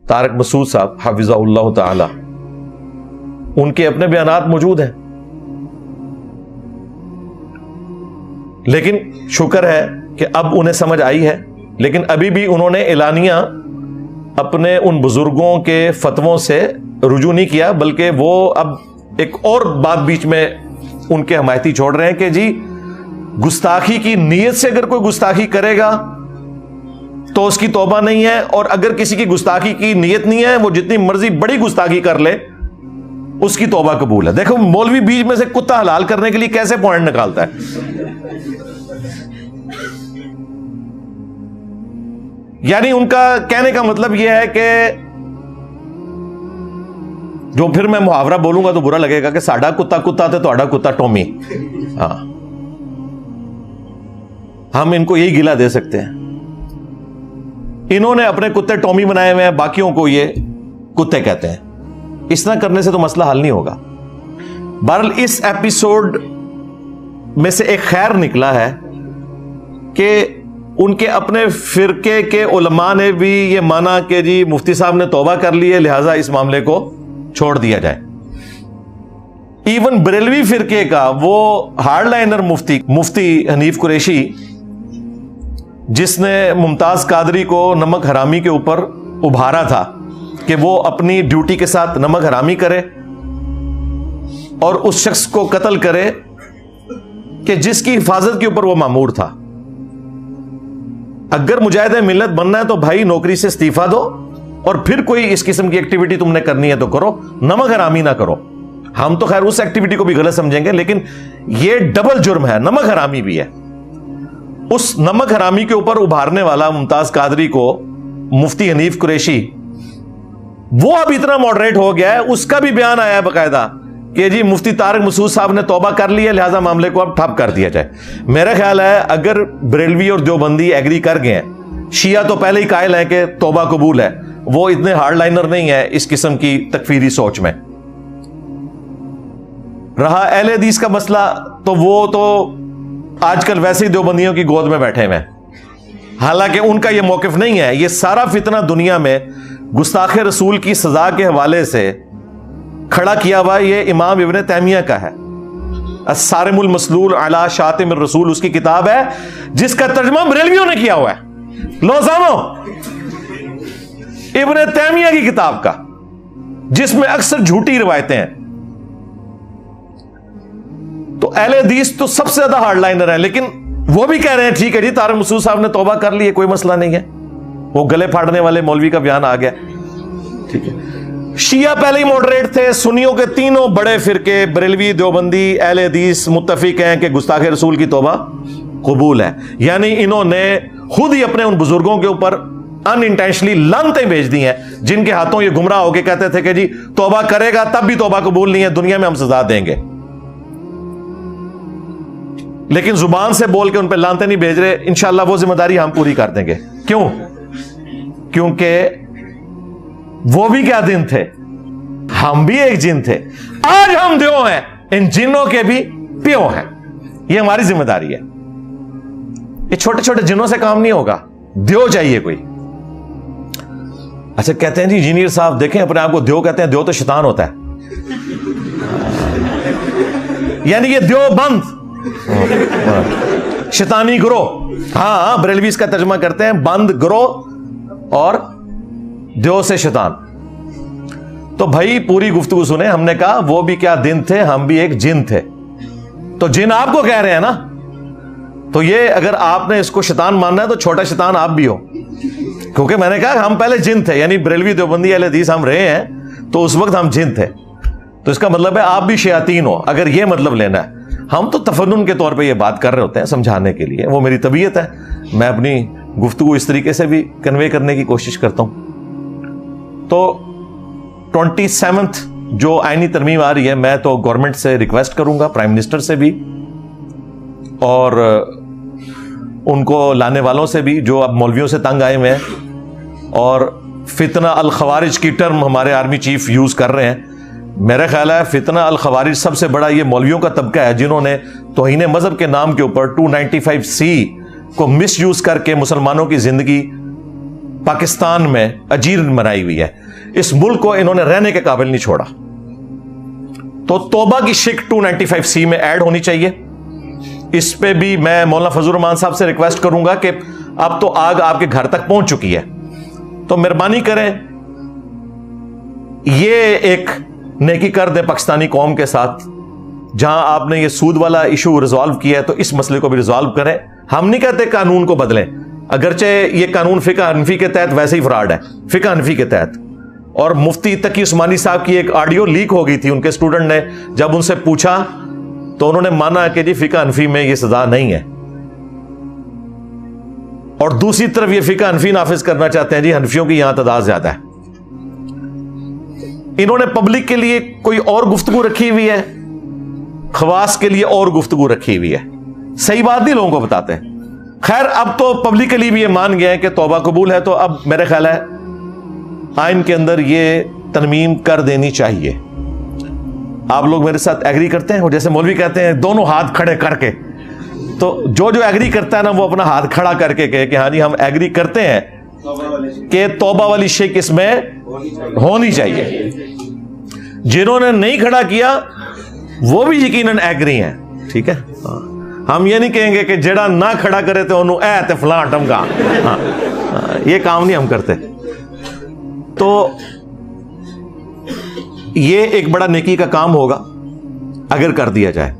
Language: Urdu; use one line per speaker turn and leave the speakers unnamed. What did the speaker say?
طارق مسعود صاحب حفظہ اللہ تعالی، ان کے اپنے بیانات موجود ہیں، لیکن شکر ہے کہ اب انہیں سمجھ آئی ہے، لیکن ابھی بھی انہوں نے اعلانیہ اپنے ان بزرگوں کے فتووں سے رجوع نہیں کیا، بلکہ وہ اب ایک اور بات بیچ میں ان کے حمایتی چھوڑ رہے ہیں کہ جی گستاخی کی نیت سے اگر کوئی گستاخی کرے گا تو اس کی توبہ نہیں ہے، اور اگر کسی کی گستاخی کی نیت نہیں ہے وہ جتنی مرضی بڑی گستاخی کر لے اس کی توبہ قبول ہے۔ دیکھو مولوی بیچ میں سے کتا حلال کرنے کے لیے کیسے پوائنٹ نکالتا ہے۔ یعنی ان کا کہنے کا مطلب یہ ہے کہ جو پھر میں محاورہ بولوں گا تو برا لگے گا کہ ساڈا کتا کتا تے تہاڈا کتا ٹومی، ہاں ہم ان کو یہی گلہ دے سکتے ہیں، انہوں نے اپنے کتے ٹومی بنائے ہوئے ہیں، باقیوں کو یہ کتے کہتے ہیں۔ اس طرح کرنے سے تو مسئلہ حل نہیں ہوگا۔ بہرحال اس ایپیسوڈ میں سے ایک خیر نکلا ہے کہ ان کے اپنے فرقے کے علماء نے بھی یہ مانا کہ جی مفتی صاحب نے توبہ کر لی ہے، لہذا اس معاملے کو چھوڑ دیا جائے۔ ایون بریلوی فرقے کا وہ ہارڈ لائنر مفتی حنیف قریشی، جس نے ممتاز قادری کو نمک حرامی کے اوپر ابھارا تھا کہ وہ اپنی ڈیوٹی کے ساتھ نمک حرامی کرے اور اس شخص کو قتل کرے کہ جس کی حفاظت کے اوپر وہ مامور تھا۔ اگر مجاہد ملت بننا ہے تو بھائی نوکری سے استعفیٰ دو، اور پھر کوئی اس قسم کی ایکٹیویٹی تم نے کرنی ہے تو کرو، نمک حرامی نہ کرو۔ ہم تو خیر اس ایکٹیویٹی کو بھی غلط سمجھیں گے، لیکن یہ ڈبل جرم ہے، نمک حرامی بھی ہے۔ اس نمک حرامی کے اوپر ابھارنے والا ممتاز قادری کو مفتی حنیف قریشی، وہ اب اتنا ماڈریٹ ہو گیا ہے، اس کا بھی بیان آیا ہے باقاعدہ کہ جی مفتی طارق مسعود صاحب نے توبہ کر لی ہے، لہذا معاملے کو اب ٹھپ کر دیا جائے۔ میرا خیال ہے اگر بریلوی اور دیوبندی ایگری کر گئے ہیں، شیعہ تو پہلے ہی قائل ہیں کہ توبہ قبول ہے، وہ اتنے ہارڈ لائنر نہیں ہے اس قسم کی تکفیری سوچ میں۔ رہا اہل حدیث کا مسئلہ تو وہ تو آج کل ویسے ہی دیوبندیوں کی گود میں بیٹھے ہوئے ہیں، حالانکہ ان کا یہ موقف نہیں ہے۔ یہ سارا فتنہ دنیا میں گستاخ رسول کی سزا کے حوالے سے کھڑا کیا ہوا یہ امام ابن تیمیہ کا ہے۔ الصارم المسلول علی شاتم الرسول اس کی کتاب ہے، جس کا ترجمہ بریلویوں نے کیا ہوا ہے۔ لوزانو ابن تیمیہ کی کتاب کا، جس میں اکثر جھوٹی روایتیں ہیں۔ تو اہل حدیث تو سب سے زیادہ ہارڈ لائنر ہے، لیکن وہ بھی کہہ رہے ہیں ٹھیک ہے جی طارق مسعود صاحب نے توبہ کر لی ہے، کوئی مسئلہ نہیں ہے۔ وہ گلے پھاڑنے والے مولوی کا بیان آ گیا، ٹھیک ہے۔ شیعہ پہلے ہی ماڈریٹ تھے، سنیوں کے تینوں بڑے فرقے بریلوی، دیوبندی، اہل حدیث متفق ہیں کہ گستاخ رسول کی توبہ قبول ہے۔ یعنی انہوں نے خود ہی اپنے ان بزرگوں کے اوپر ان انٹینشنلی لعنتیں بھیج دی ہیں، جن کے ہاتھوں یہ گمراہ ہو کے کہتے تھے کہ جی توبہ کرے گا تب بھی توبہ قبول نہیں ہے، دنیا میں ہم سزا دیں گے، لیکن زبان سے بول کے ان پہ لعنتیں نہیں بھیج رہے۔ انشاءاللہ وہ ذمہ داری ہم پوری کر دیں گے۔ کیوں؟ کیونکہ وہ بھی کیا دن تھے، ہم بھی ایک جن تھے، آج ہم دیو ہیں، ان جنوں کے بھی پیو ہیں، یہ ہماری ذمہ داری ہے۔ یہ چھوٹے چھوٹے جنوں سے کام نہیں ہوگا، دیو چاہیے کوئی۔ اچھا کہتے ہیں جی انجینئر صاحب دیکھیں اپنے آپ کو دیو کہتے ہیں، دیو تو شیطان ہوتا ہے، یعنی یہ دیو بند شیطانی گروہ، ہاں بریلوی اس کا ترجمہ کرتے ہیں بند گروہ اور دیو سے شیطان۔ تو بھائی پوری گفتگو سنیں، ہم نے کہا وہ بھی کیا دن تھے، ہم بھی ایک جن تھے۔ تو جن آپ کو کہہ رہے ہیں نا، تو یہ اگر آپ نے اس کو شیطان ماننا ہے تو چھوٹا شیطان آپ بھی ہو، کیونکہ میں نے کہا ہم پہلے جن تھے، یعنی بریلوی دیوبندی اہل حدیث ہم رہے ہیں تو اس وقت ہم جن تھے، تو اس کا مطلب ہے آپ بھی شیاطین ہو، اگر یہ مطلب لینا ہے۔ ہم تو تفنن کے طور پہ یہ بات کر رہے ہوتے ہیں سمجھانے کے لیے، وہ میری طبیعت ہے، میں اپنی گفتگو اس طریقے سے بھی کنوے کرنے کی کوشش کرتا ہوں۔ تو 27 جو آئینی ترمیم آ رہی ہے، میں تو گورنمنٹ سے ریکویسٹ کروں گا، پرائم منسٹر سے بھی اور ان کو لانے والوں سے بھی جو اب مولویوں سے تنگ آئے ہوئے ہیں، اور فتنہ الخوارج کی ٹرم ہمارے آرمی چیف یوز کر رہے ہیں۔ میرا خیال ہے فتنہ الخوارج سب سے بڑا یہ مولویوں کا طبقہ ہے، جنہوں نے توہین مذہب کے نام کے اوپر 295C کو مس یوز کر کے مسلمانوں کی زندگی پاکستان میں اجیرن بنائی ہوئی ہے. اس ملک کو انہوں نے رہنے کے قابل نہیں چھوڑا. تو توبہ کی شک 295C میں ایڈ ہونی چاہیے. اس پہ بھی میں مولانا فضل الرحمان صاحب سے ریکویسٹ کروں گا کہ اب تو آگ آپ کے گھر تک پہنچ چکی ہے, تو مہربانی کریں یہ ایک نیکی کر دیں پاکستانی قوم کے ساتھ. جہاں آپ نے یہ سود والا ایشو ریزالو کیا ہے تو اس مسئلے کو بھی ریزالو کریں. ہم نہیں کہتے قانون کو بدلیں, اگرچہ یہ قانون فقہ حنفی کے تحت ویسے ہی فراڈ ہے, فقہ حنفی کے تحت. اور مفتی تقی عثمانی صاحب کی ایک آڈیو لیک ہو گئی تھی, ان کے اسٹوڈنٹ نے جب ان سے پوچھا تو انہوں نے مانا کہ جی فقہ حنفی میں یہ سزا نہیں ہے, اور دوسری طرف یہ فقہ حنفی نافذ کرنا چاہتے ہیں جی حنفیوں کی یہاں تعداد زیادہ ہے. انہوں نے پبلک کے لیے کوئی اور گفتگو رکھی ہوئی ہے, خواص کے لیے اور گفتگو رکھی ہوئی ہے, صحیح بات نہیں لوگوں کو بتاتے ہیں. خیر اب تو پبلکلی بھی یہ مان گیا ہے کہ توبہ قبول ہے, تو اب میرے خیال ہے آئین کے اندر یہ ترمیم کر دینی چاہیے. آپ لوگ میرے ساتھ ایگری کرتے ہیں؟ اور جیسے مولوی کہتے ہیں دونوں ہاتھ کھڑے کر کے, تو جو ایگری کرتا ہے نا وہ اپنا ہاتھ کھڑا کر کے کہے کہ ہاں جی ہم ایگری کرتے ہیں کہ توبہ والی شک اس میں ہونی چاہیے. جنہوں نے نہیں کھڑا کیا وہ بھی یقیناً ایگری ہیں, ٹھیک ہے. ہم یہ نہیں کہیں گے کہ جڑا نہ کھڑا کرے تو انہوں اے تے فلاں ٹمکا, یہ کام نہیں ہم کرتے. تو یہ ایک بڑا نیکی کا کام ہوگا اگر کر دیا جائے.